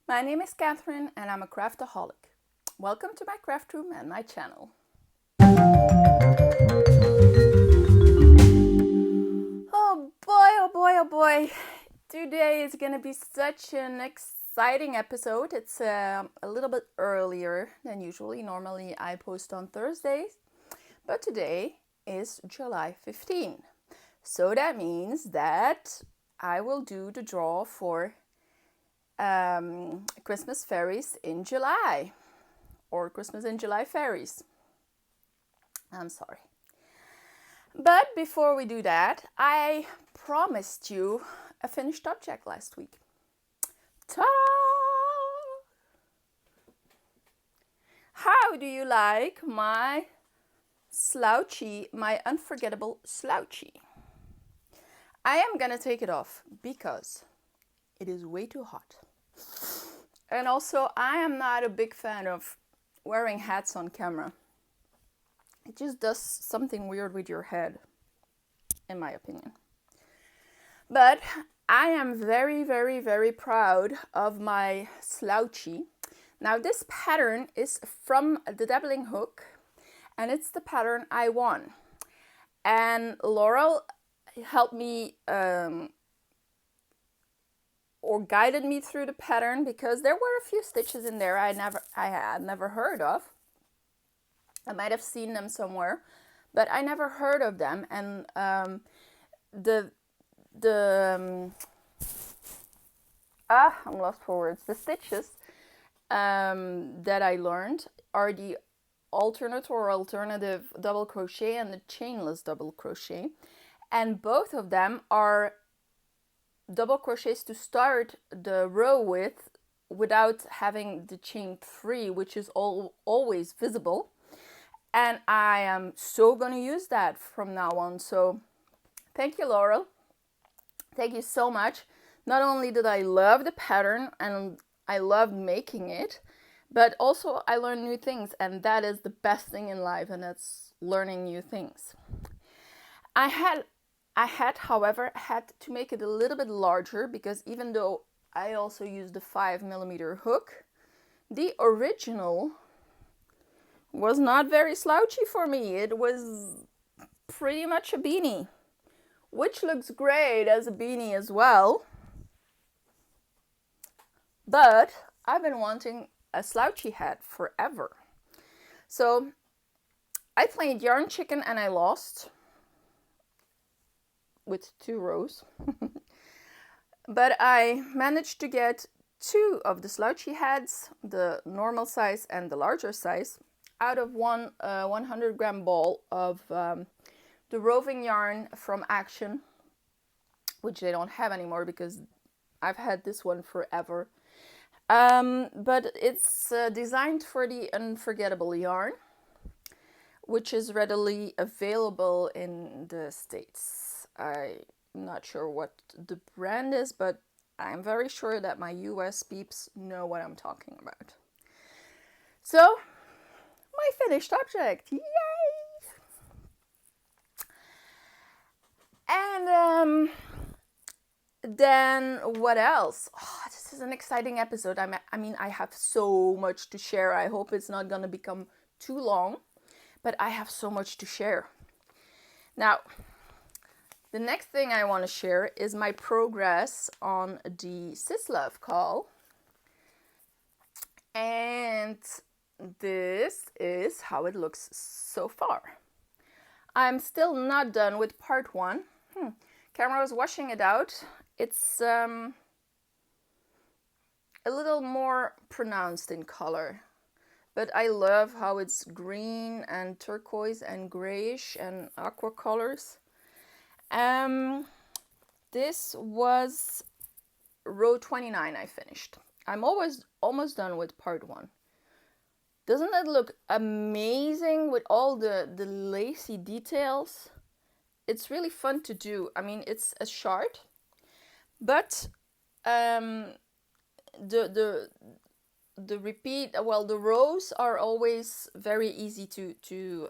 My name is Catherine and I'm a craftaholic. Welcome to my craft room and my channel. Oh boy, oh boy, oh boy. Today is gonna be such an exciting episode. It's a little bit earlier than usually. Normally I post on Thursdays, but today is July 15. So that means that I will do the draw for Christmas Fairies in July, or Christmas in July Fairies. I'm sorry. But before we do that, I promised you a finished object last week. Ta-da! How do you like my slouchy, my unforgettable slouchy? I am gonna take it off because it is way too hot. And also, I am not a big fan of wearing hats on camera. It just does something weird with your head, in my opinion. But I am very, very, very proud of my slouchy. Now, this pattern is from the Dabbling Hook, and it's the pattern I won. And Laurel helped me or guided me through the pattern because there were a few stitches in there I had never heard of. I might have seen them somewhere, but I never heard of them. And I'm lost for words. The stitches that I learned are the alternate or alternative double crochet and the chainless double crochet, and both of them are double crochets to start the row with without having the chain 3, which is always visible. And I am so gonna use that from now on. So thank you, Laurel. Thank you so much. Not only did I love the pattern and I loved making it, but also I learned new things, and that is the best thing in life, and that's learning new things. I had, however, had to make it a little bit larger because even though I also used the 5mm hook, the original was not very slouchy for me. It was pretty much a beanie, which looks great as a beanie as well. But I've been wanting a slouchy hat forever. So I played yarn chicken and I lost with 2 rows. But I managed to get 2 of the slouchy hats, the normal size and the larger size, out of one 100-gram ball of the roving yarn from Action, which they don't have anymore because I've had this one forever. But it's designed for the Unforgettable yarn, which is readily available in the States. I'm not sure what the brand is, but I'm very sure that my US peeps know what I'm talking about. So, my finished object, yay! And then what else? Oh, this is an exciting episode. I mean, I have so much to share. I hope it's not gonna become too long, but I have so much to share. Now, the next thing I want to share is my progress on the Sislove CAL. And this is how it looks so far. I'm still not done with part 1. Camera was washing it out. It's a little more pronounced in color. But I love how it's green and turquoise and grayish and aqua colors. This was row 29 I finished. I'm almost done with part 1. Doesn't it look amazing with all the lacy details? It's really fun to do. I mean, it's a short, but the rows are always very easy to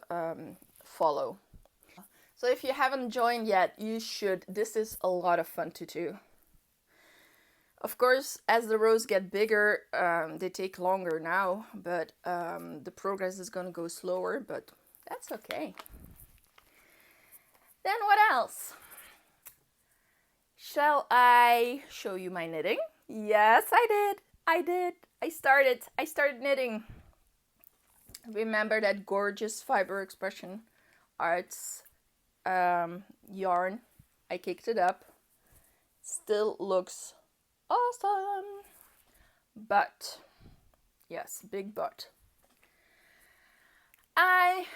follow. So if you haven't joined yet, you should. This is a lot of fun to do. Of course, as the rows get bigger, they take longer now, but the progress is going to go slower, but that's okay. Then what else? Shall I show you my knitting? Yes, I did. I started knitting. Remember that gorgeous Fiber Expression Arts yarn? I kicked it up. Still looks awesome. But, yes, big but. I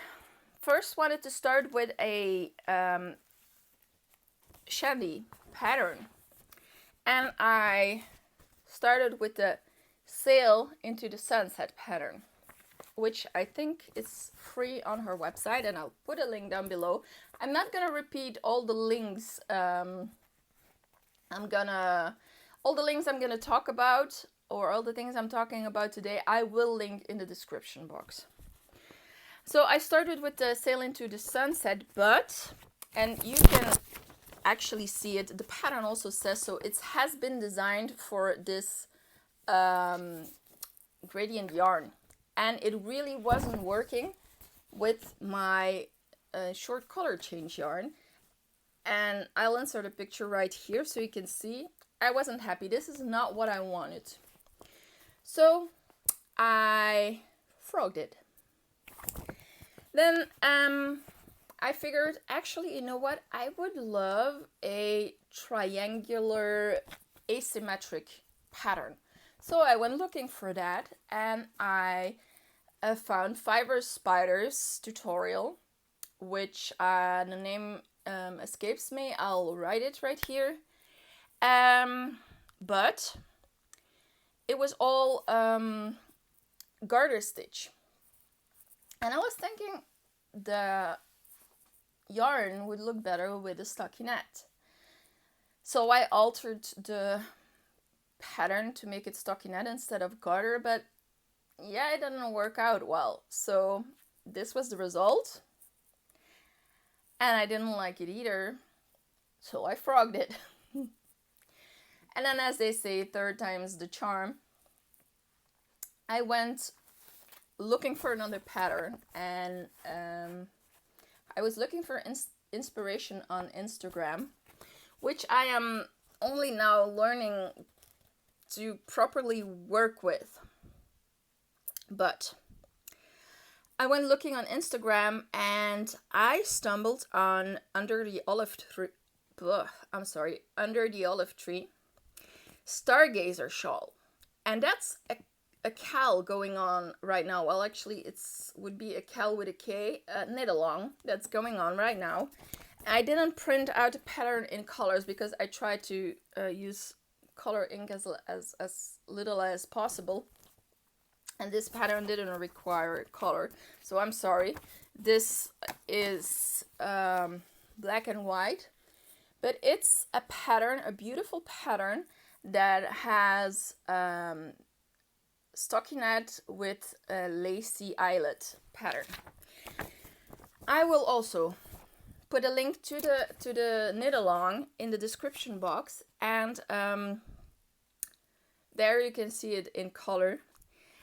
first wanted to start with a shandy pattern. And I started with the Sail into the Sunset pattern, which I think is free on her website, and I'll put a link down below. I'm not gonna repeat all the links. All the links I'm gonna talk about, or all the things I'm talking about today, I will link in the description box. So I started with the Sail into the Sunset, and you can actually see it. The pattern also says so. It has been designed for this gradient yarn, and it really wasn't working with my short color change yarn. And I'll insert a picture right here so you can see. I wasn't happy. This is not what I wanted. So I frogged it. Then I figured, actually, you know what? I would love a triangular asymmetric pattern. So I went looking for that, and I found Fiber Spiders tutorial, which the name escapes me. I'll write it right here. But it was all garter stitch. And I was thinking the yarn would look better with a stockinette. So I altered the pattern to make it stockinette instead of garter, but yeah, it didn't work out well. So this was the result. And I didn't like it either, so I frogged it. And then, as they say, third time's the charm. I went looking for another pattern, and I was looking for inspiration on Instagram, which I am only now learning to properly work with. But I went looking on Instagram, and I stumbled on Under the Olive Tree Stargazer shawl. And that's a CAL going on right now. Well, actually, would be a CAL with a K, knit along, that's going on right now. I didn't print out a pattern in colors because I tried to use color ink as little as possible. And this pattern didn't require color, so I'm sorry. This is black and white, but it's a pattern, a beautiful pattern that has stockinette with a lacy eyelet pattern. I will also put a link to the knit along in the description box, and there you can see it in color.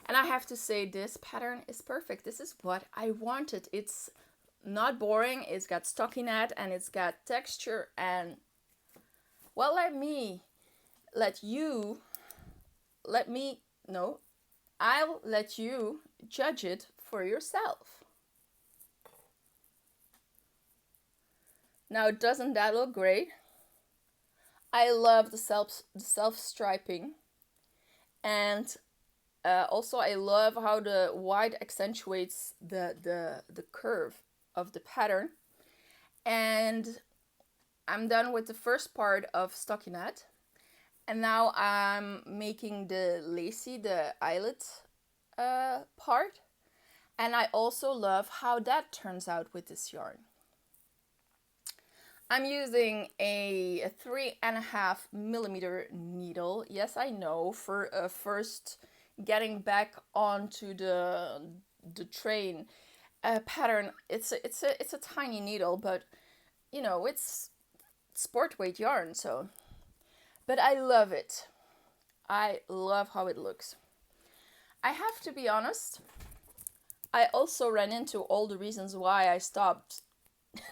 And I have to say, this pattern is perfect. This is what I wanted. It's not boring. It's got stockinette and it's got texture, and well, I'll let you judge it for yourself. Now, doesn't that look great? I love the self striping, and also I love how the white accentuates the curve of the pattern. And I'm done with the first part of stockinette, and now I'm making the lacy, the eyelet part, and I also love how that turns out with this yarn. I'm using a 3.5 millimeter needle. Yes, I know, for first getting back onto the train pattern. It's a tiny needle, but you know, it's sport weight yarn, so. But I love it. I love how it looks. I have to be honest, I also ran into all the reasons why I stopped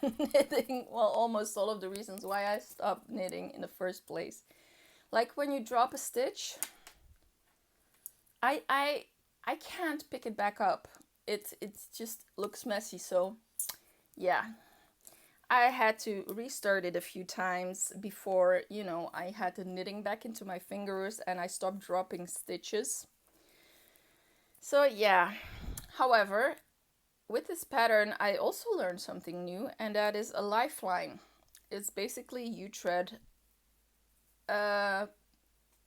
knitting. Well, almost all of the reasons why I stopped knitting in the first place. Like when you drop a stitch, I can't pick it back up. It just looks messy. So yeah, I had to restart it a few times before, you know, I had the knitting back into my fingers and I stopped dropping stitches. So yeah, however, with this pattern I also learned something new, and that is a lifeline. It's basically you thread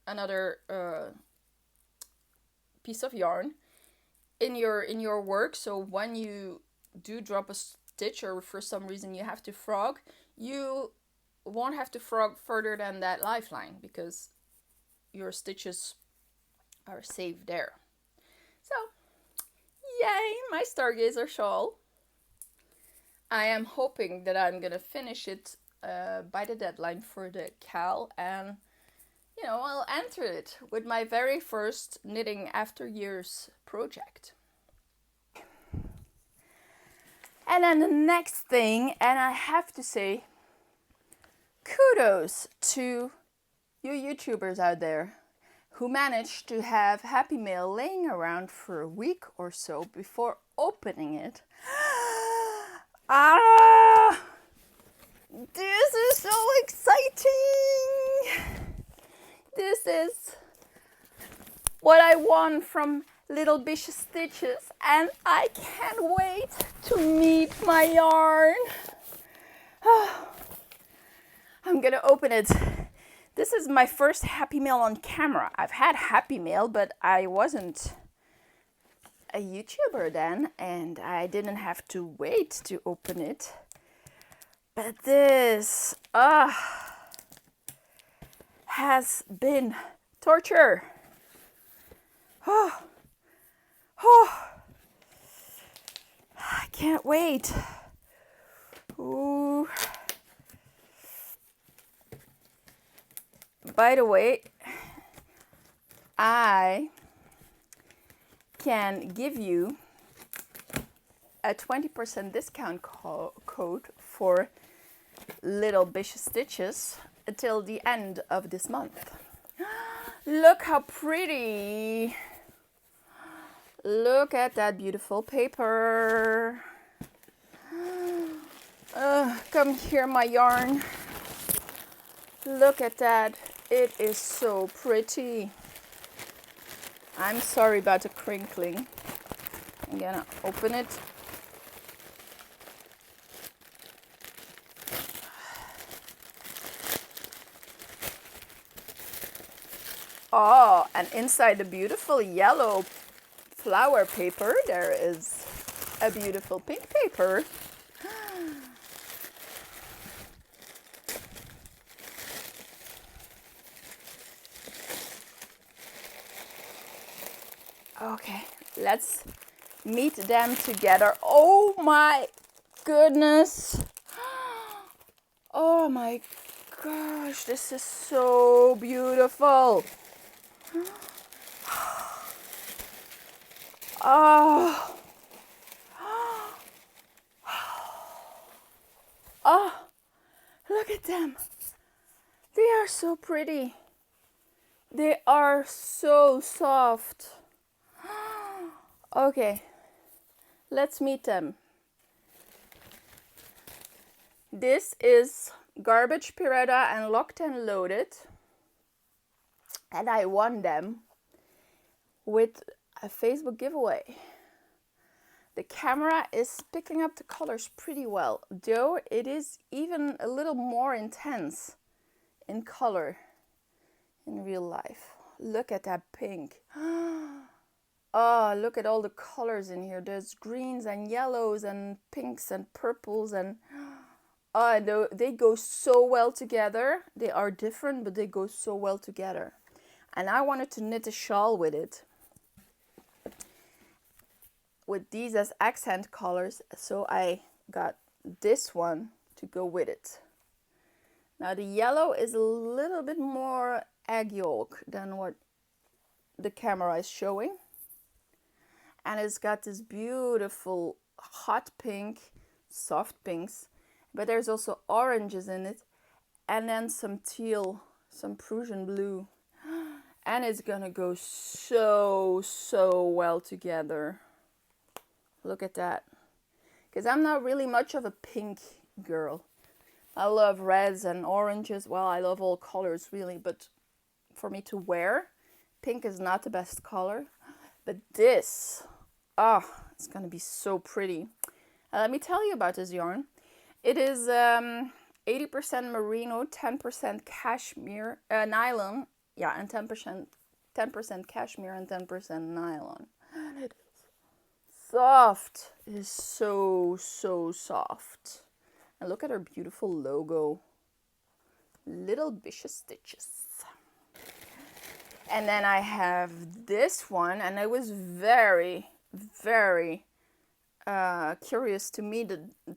another piece of yarn in your work, so when you do drop a stitch or for some reason you have to frog, you won't have to frog further than that lifeline because your stitches are saved there. So yay, my Stargazer shawl. I am hoping that I'm gonna finish it by the deadline for the CAL, and you know, I'll enter it with my very first knitting after years project. And then the next thing, and I have to say, kudos to you YouTubers out there who managed to have Happy Mail laying around for a week or so before opening it. Ah! This is so exciting! This is what I won from Little Bisches Stitches, and I can't wait to meet my yarn. I'm gonna open it. This is my first Happy Mail on camera. I've had Happy Mail, but I wasn't a YouTuber then, and I didn't have to wait to open it. But this has been torture. I can't wait. Ooh. By the way, I can give you a 20% discount code for Little Bisches Stitches until the end of this month. Look how pretty. Look at that beautiful paper. Come here, my yarn. Look at that. It is so pretty. I'm sorry about the crinkling. I'm gonna open it. Oh, and inside the beautiful yellow flower paper, there is a beautiful pink paper. Okay, let's meet them together. Oh my goodness. Oh my gosh, this is so beautiful. Oh. Oh, look at them. They are so pretty. They are so soft. Okay, let's meet them. This is Garbage Pirata and Locked and Loaded. And I won them with a Facebook giveaway. The camera is picking up the colors pretty well, though it is even a little more intense in color in real life. Look at that pink. Oh, look at all the colors in here. There's greens and yellows and pinks and purples, and oh, they go so well together. They are different, but they go so well together. And I wanted to knit a shawl with it, with these as accent colors, so I got this one to go with it. Now the yellow is a little bit more egg yolk than what the camera is showing. And it's got this beautiful hot pink, soft pinks, but there's also oranges in it, and then some teal, some Prussian blue, and it's gonna go so well together. Look at that. Because I'm not really much of a pink girl. I love reds and oranges. Well, I love all colors really, but for me to wear, pink is not the best color. But this, it's gonna be so pretty. Let me tell you about this yarn. It is 80% merino, 10% cashmere, nylon. Yeah, and 10% cashmere and 10% nylon. And it is soft. It is so soft. And look at her beautiful logo. Little Bisches stitches. And then I have this one, and it was very curious to me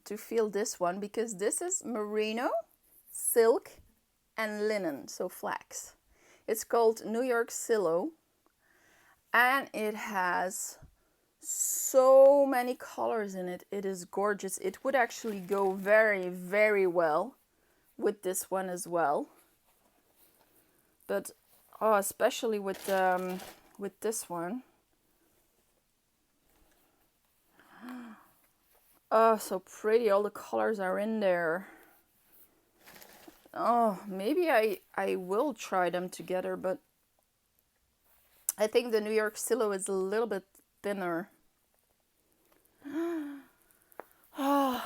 to feel this one, because this is merino, silk, and linen, so flax. It's called New York Silo, and it has so many colors in it. It is gorgeous. It would actually go very well with this one as well, but especially with this one. Oh, so pretty. All the colors are in there. Oh, maybe I will try them together, but I think the New York Silo is a little bit thinner. Oh,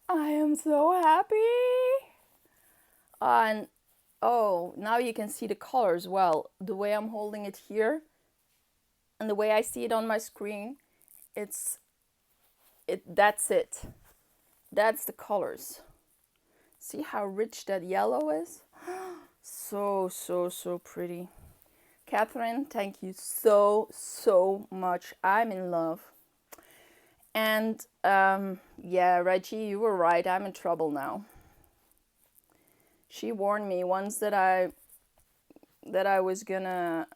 I am so happy. And now you can see the colors well. The way I'm holding it here and the way I see it on my screen, that's it. That's the colors. See how rich that yellow is? So pretty. Catherine, thank you so much. I'm in love. And yeah, Reggie, you were right. I'm in trouble now. She warned me once that I was gonna,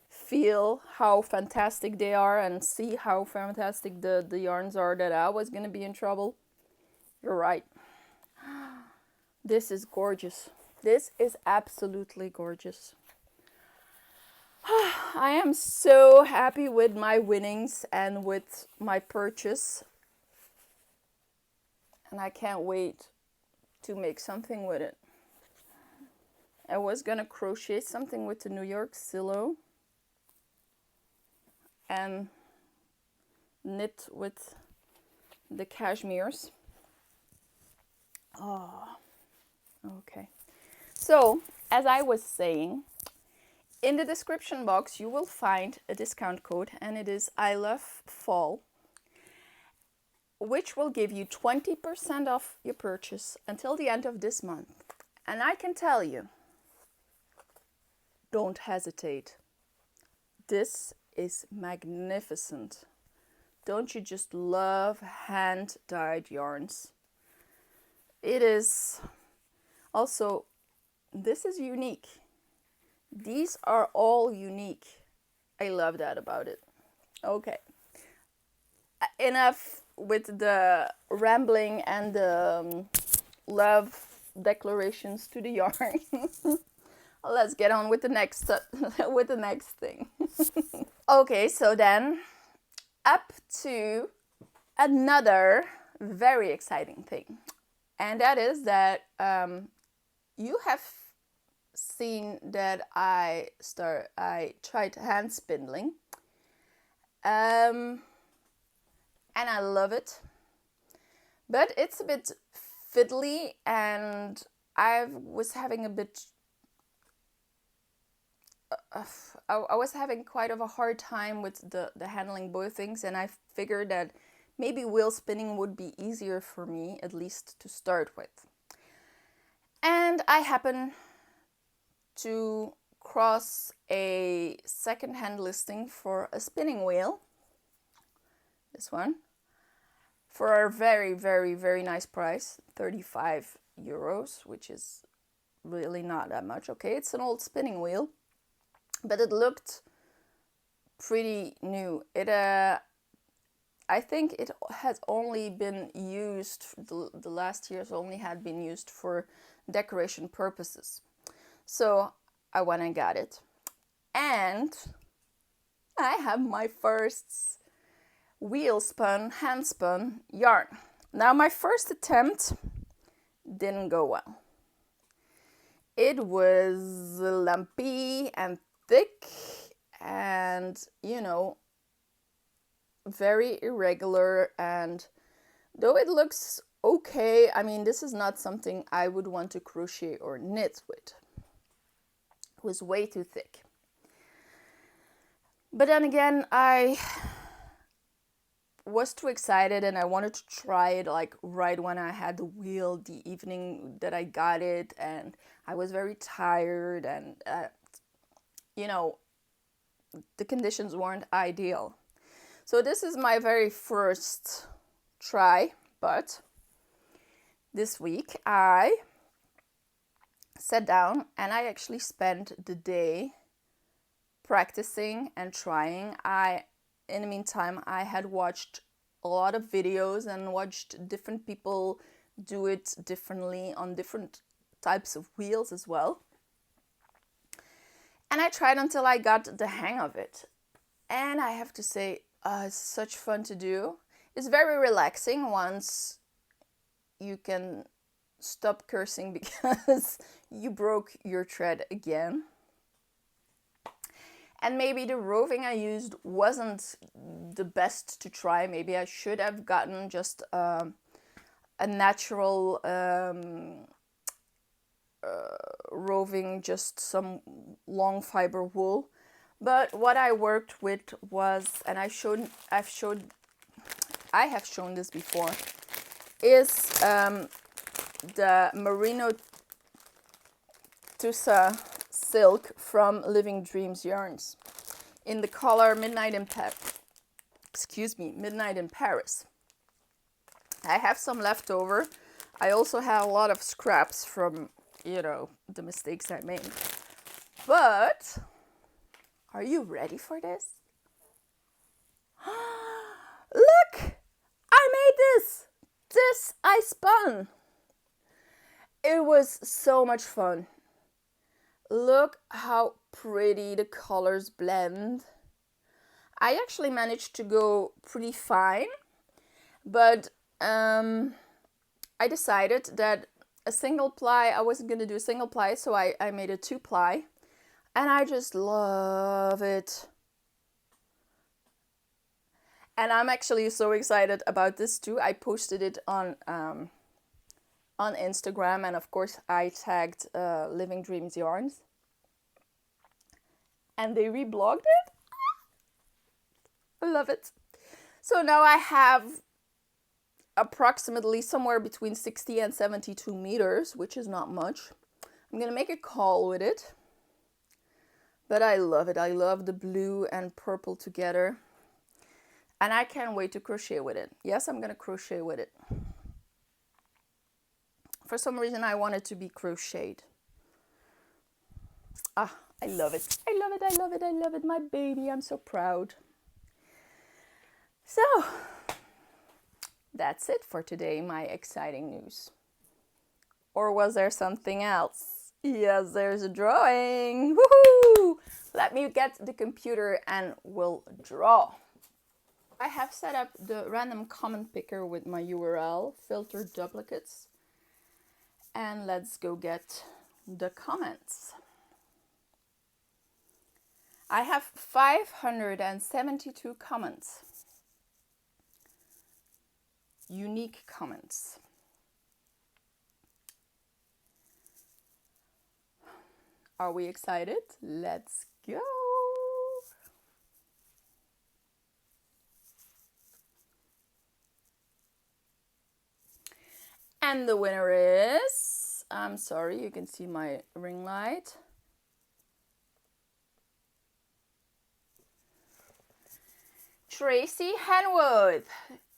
feel how fantastic they are and see how fantastic the yarns are, that I was gonna be in trouble. You're right. This is gorgeous. This is absolutely gorgeous. I am so happy with my winnings and with my purchase. And I can't wait to make something with it. I was gonna crochet something with the New York Silo and knit with the cashmeres. Oh, okay. So, as I was saying, in the description box you will find a discount code, and it is I love fall, which will give you 20% off your purchase until the end of this month. And I can tell you, don't hesitate. This is magnificent. Don't you just love hand-dyed yarns? It is also, this is unique. These are all unique. I love that about it. Okay. Enough with the rambling and the love declarations to the yarn. Let's get on with the next thing. Okay, so then up to another very exciting thing, and that is that you have seen that I tried hand spindling, and I love it, but it's a bit fiddly, and I was having a bit I was having quite of a hard time with the handling both things, and I figured that maybe wheel spinning would be easier for me, at least to start with. And I happen to cross a second-hand listing for a spinning wheel, this one, for a very nice price, 35 euros, which is really not that much. Okay, it's an old spinning wheel. but it looked pretty new. I think it has only been used, the last years only had been used for decoration purposes. So I went and got it. And I have my first wheel spun, hand spun yarn. Now my first attempt didn't go well. It was lumpy and thick and, you know, very irregular, and though it looks okay, I mean, this is not something I would want to crochet or knit with. It was way too thick. But then again, I was too excited and I wanted to try it like right when I had the wheel, the evening that I got it, and I was very tired, and you know, the conditions weren't ideal. So this is my very first try, but this week I sat down and I actually spent the day practicing and trying. In the meantime, I had watched a lot of videos and watched different people do it differently on different types of wheels as well. And I tried until I got the hang of it. And I have to say, it's such fun to do. It's very relaxing once you can stop cursing because you broke your thread again. And maybe the roving I used wasn't the best to try. Maybe I should have gotten just a natural roving, just some long fiber wool. But what I worked with was, and I have shown this before, is the Merino Tussa silk from Living Dreams Yarns in the color Midnight in Paris. I have some left over. I also have a lot of scraps from, you know, the mistakes I made. But are you ready for this? Look! I made this! This I spun! It was so much fun. Look how pretty the colors blend. I actually managed to go pretty fine, but I decided that I wasn't going to do a single ply, so I made a 2-ply, and I just love it. And I'm actually so excited about this too. I posted it on Instagram, and of course I tagged Living Dreams Yarns, and they reblogged it. I love it. So now I have approximately somewhere between 60 and 72 meters, which is not much. I'm gonna make a caul with it, but I love it. I love the blue and purple together, and I can't wait to crochet with it. Yes, I'm gonna crochet with it. For some reason, I want it to be crocheted. I love it. I love it. I love it. I love it. My baby. I'm so proud. So, that's it for today, my exciting news. Or was there something else? Yes, there's a drawing. Woohoo! Let me get the computer and we'll draw. I have set up the random comment picker with my URL, filtered duplicates. And let's go get the comments. I have 572 comments. Unique comments. Are we excited? Let's go! And the winner is, I'm sorry, you can see my ring light. Tracy Henwood.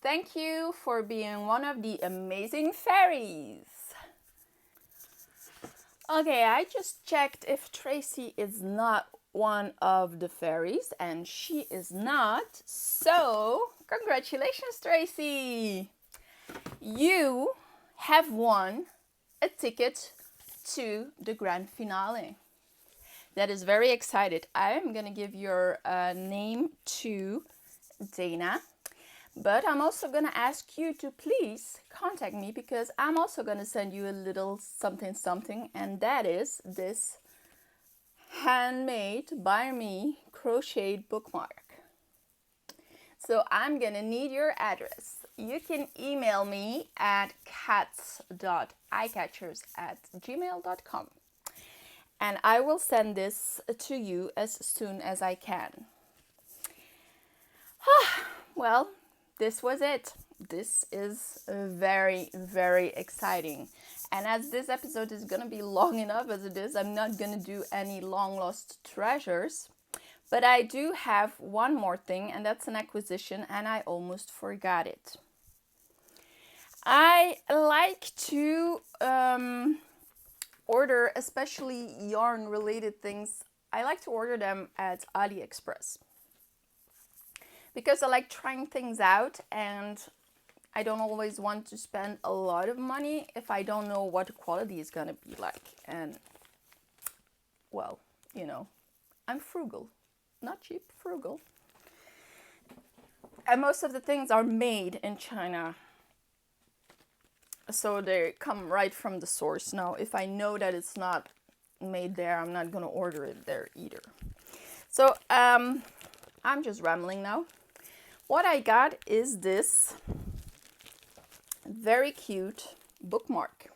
Thank you for being one of the amazing fairies. Okay, I just checked if Tracy is not one of the fairies, and she is not. So, congratulations, Tracy! You have won a ticket to the grand finale. That is very excited. I am going to give your name to Dana. But I'm also going to ask you to please contact me, because I'm also going to send you a little something something, and that is this handmade by me crocheted bookmark. So I'm going to need your address. You can email me at cats.eyecatchers@gmail.com, and I will send this to you as soon as I can. Well, this was it. This is very, very exciting. And as this episode is going to be long enough as it is, I'm not going to do any long lost treasures. But I do have one more thing, and that's an acquisition, and I almost forgot it. I like to order, especially yarn related things, I like to order them at AliExpress. Because I like trying things out, and I don't always want to spend a lot of money if I don't know what the quality is going to be like. And, well, you know, I'm frugal. Not cheap, frugal. And most of the things are made in China. So they come right from the source. Now, if I know that it's not made there, I'm not going to order it there either. So, I'm just rambling now. What I got is this very cute bookmark.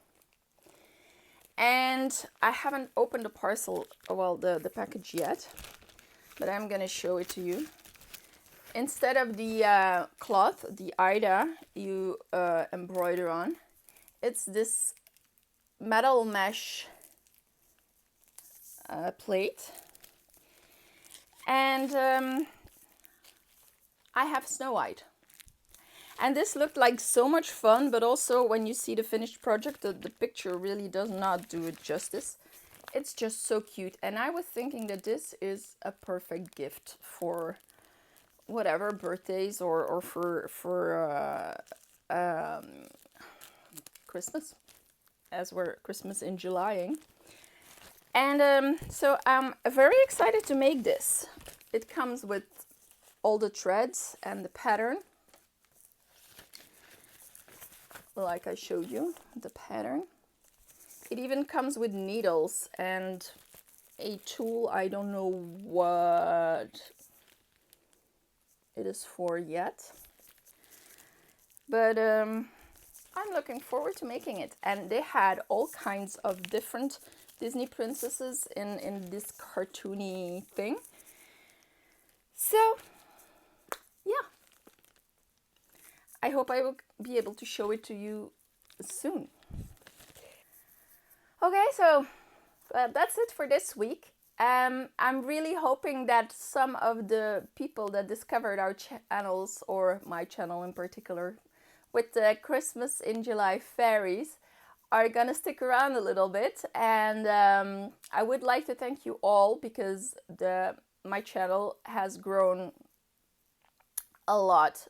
And I haven't opened the parcel, well, the package yet, but I'm going to show it to you. Instead of the cloth, the Ida you embroider on, it's this metal mesh plate. And I have Snow White. And this looked like so much fun, but also when you see the finished project, the picture really does not do it justice. It's just so cute. And I was thinking that this is a perfect gift for whatever, birthdays or for Christmas, as we're Christmas in July. And so I'm very excited to make this. It comes with all the threads and the pattern, like I showed you, the pattern. It even comes with needles and a tool. I don't know what it is for yet, but I'm looking forward to making it. And they had all kinds of different Disney princesses in this cartoony thing. So yeah, I hope I will be able to show it to you soon. Okay, so that's it for this week. I'm really hoping that some of the people that discovered our channels, or my channel in particular, with the Christmas in July Fairies, are gonna stick around a little bit. And I would like to thank you all, because my channel has grown a lot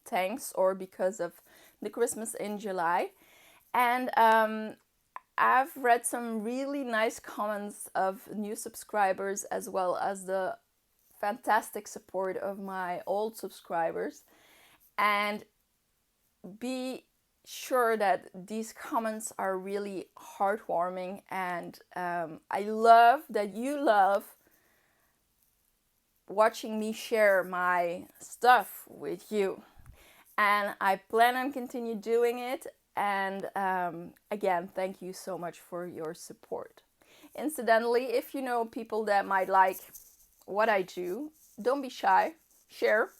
thanks or because of the Christmas in July. And I've read some really nice comments of new subscribers, as well as the fantastic support of my old subscribers. And be sure that these comments are really heartwarming, and I love that you love watching me share my stuff with you, and I plan on continue doing it. And again, thank you so much for your support. Incidentally, if you know people that might like what I do, don't be shy, share.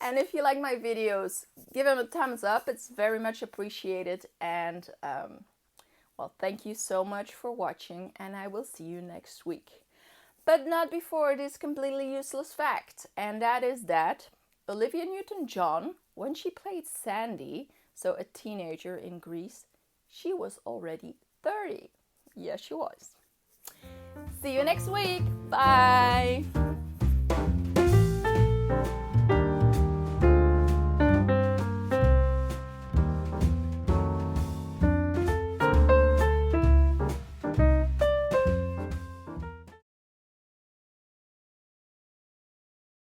And if you like my videos, give them a thumbs up. It's very much appreciated. And well, thank you so much for watching, and I will see you next week. But not before this completely useless fact, and that is that Olivia Newton-John, when she played Sandy, so a teenager in Greece, she was already 30. Yes, she was. See you next week. Bye.